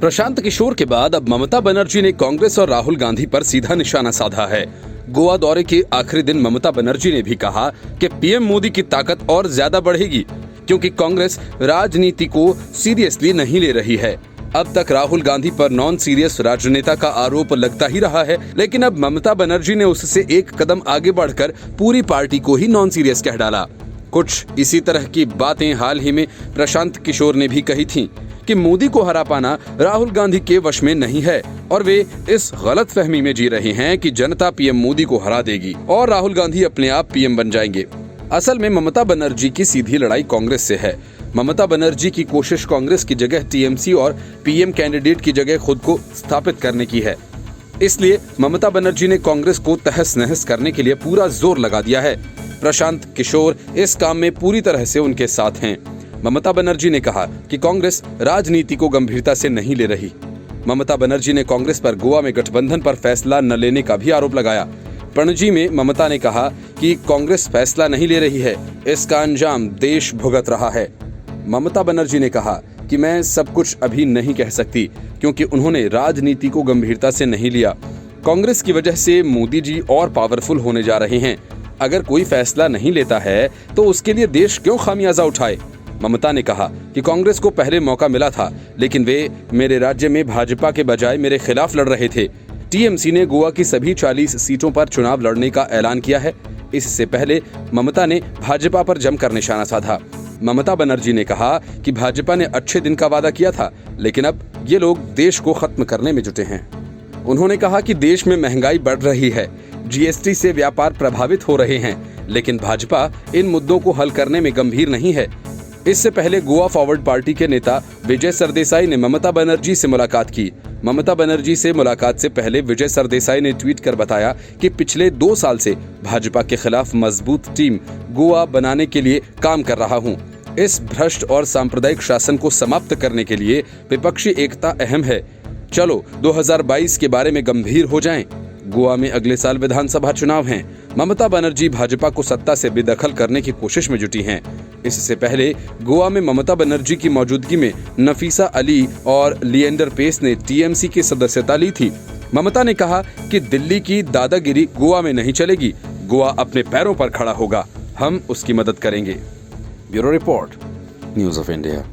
प्रशांत किशोर के बाद अब ममता बनर्जी ने कांग्रेस और राहुल गांधी पर सीधा निशाना साधा है। गोवा दौरे के आखिरी दिन ममता बनर्जी ने भी कहा कि पीएम मोदी की ताकत और ज्यादा बढ़ेगी क्योंकि कांग्रेस राजनीति को सीरियसली नहीं ले रही है। अब तक राहुल गांधी पर नॉन सीरियस राजनेता का आरोप लगता ही रहा है, लेकिन अब ममता बनर्जी ने उससे एक कदम आगे बढ़कर पूरी पार्टी को ही नॉन सीरियस कह डाला। कुछ इसी तरह की बातें हाल ही में प्रशांत किशोर ने भी कही थीं कि मोदी को हरा पाना राहुल गांधी के वश में नहीं है और वे इस गलतफहमी में जी रहे हैं कि जनता पीएम मोदी को हरा देगी और राहुल गांधी अपने आप पीएम बन जाएंगे। असल में ममता बनर्जी की सीधी लड़ाई कांग्रेस से है। ममता बनर्जी की कोशिश कांग्रेस की जगह टीएमसी और पीएम कैंडिडेट की जगह खुद को स्थापित करने की है। इसलिए ममता बनर्जी ने कांग्रेस को तहस नहस करने के लिए पूरा जोर लगा दिया है। प्रशांत किशोर इस काम में पूरी तरह से उनके साथ हैं। ममता बनर्जी ने कहा कि कांग्रेस राजनीति को गंभीरता से नहीं ले रही। ममता बनर्जी ने कांग्रेस पर गोवा में गठबंधन पर फैसला न लेने का भी आरोप लगाया। पणजी में ममता ने कहा कि कांग्रेस फैसला नहीं ले रही है, इसका अंजाम देश भुगत रहा है। ममता बनर्जी ने कहा कि मैं सब कुछ अभी नहीं कह सकती क्योंकि उन्होंने राजनीति को गंभीरता से नहीं लिया। कांग्रेस की वजह से मोदी जी और पावरफुल होने जा रहे हैं। अगर कोई फैसला नहीं लेता है तो उसके लिए देश क्यों खामियाजा उठाए। ममता ने कहा कि कांग्रेस को पहले मौका मिला था, लेकिन वे मेरे राज्य में भाजपा के बजाय मेरे खिलाफ लड़ रहे थे। टीएमसी ने गोवा की सभी 40 सीटों पर चुनाव लड़ने का ऐलान किया है। इससे पहले ममता ने भाजपा पर जमकर निशाना साधा। ममता बनर्जी ने कहा कि भाजपा ने अच्छे दिन का वादा किया था, लेकिन अब ये लोग देश को खत्म करने में जुटे हैं। उन्होंने कहा कि देश में महंगाई बढ़ रही है, जीएसटी से व्यापार प्रभावित हो रहे हैं, लेकिन भाजपा इन मुद्दों को हल करने में गंभीर नहीं है। इससे पहले गोवा फॉरवर्ड पार्टी के नेता विजय सरदेसाई ने ममता बनर्जी से मुलाकात की। ममता बनर्जी से मुलाकात से पहले विजय सरदेसाई ने ट्वीट कर बताया कि पिछले 2 साल से भाजपा के खिलाफ मजबूत टीम गोवा बनाने के लिए काम कर रहा हूं। इस भ्रष्ट और सांप्रदायिक शासन को समाप्त करने के लिए विपक्षी एकता अहम है। चलो 2022 के बारे में गंभीर हो जाएं। गोवा में अगले साल विधानसभा चुनाव हैं। ममता बनर्जी भाजपा को सत्ता से बेदखल करने की कोशिश में जुटी हैं। इससे पहले गोवा में ममता बनर्जी की मौजूदगी में नफीसा अली और लिएंडर पेस ने टीएमसी की सदस्यता ली थी। ममता ने कहा कि दिल्ली की दादागिरी गोवा में नहीं चलेगी, गोवा अपने पैरों पर खड़ा होगा, हम उसकी मदद करेंगे। Bureau report, news of India.